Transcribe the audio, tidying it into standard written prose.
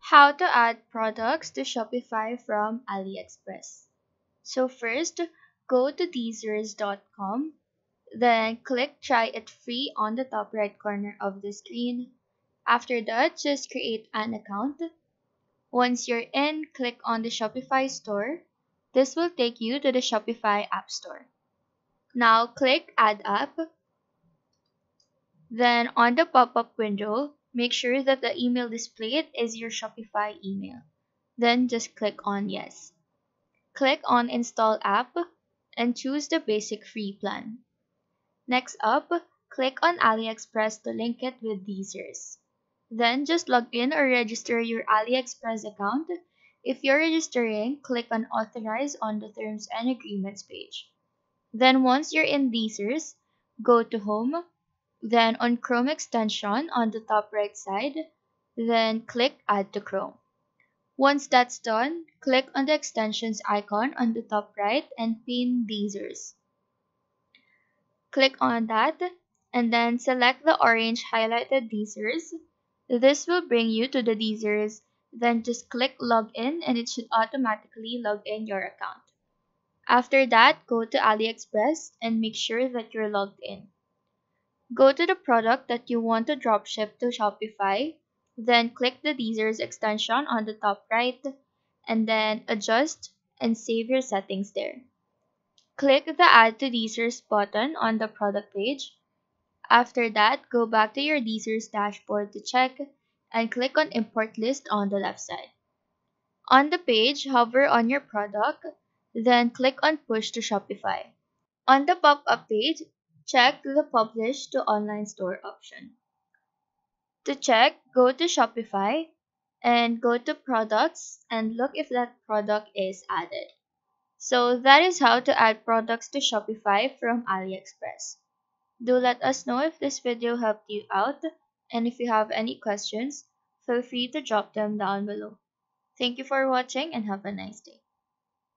How to add products to Shopify from AliExpress. So first, go to teasers.com, then click Try It Free on the top right corner of the screen. After that, just create an account. Once you're in, click on the Shopify store. This will take you to the Shopify App Store. Now click Add App. Then on the pop-up window, make sure that the email displayed is your Shopify email. Then just click on Yes. Click on Install App and choose the basic free plan. Next up, click on AliExpress to link it with Teasers. Then just log in or register your AliExpress account. If you're registering, click on Authorize on the Terms and Agreements page. Then once you're in Teasers, go to Home, then on Chrome extension on the top right side, then click Add to Chrome. Once that's done, click on the extensions icon on the top right and pin Teasers. Click on that and then select the orange highlighted Teasers. This will bring you to the Teasers. Then just click Login and it should automatically log in your account. After that, go to AliExpress and make sure that you're logged in. Go to the product that you want to dropship to Shopify, then click the Teasers extension on the top right, and then adjust and save your settings there. Click the Add to Teasers button on the product page. After that, go back to your Teasers dashboard to check and click on Import List on the left side. On the page, hover on your product, then click on Push to Shopify. On the pop-up page, check the Publish to Online Store option. To check, go to Shopify and go to Products and look if that product is added. So that is how to add products to Shopify from AliExpress. Do let us know if this video helped you out, and if you have any questions, feel free to drop them down below. Thank you for watching and have a nice day.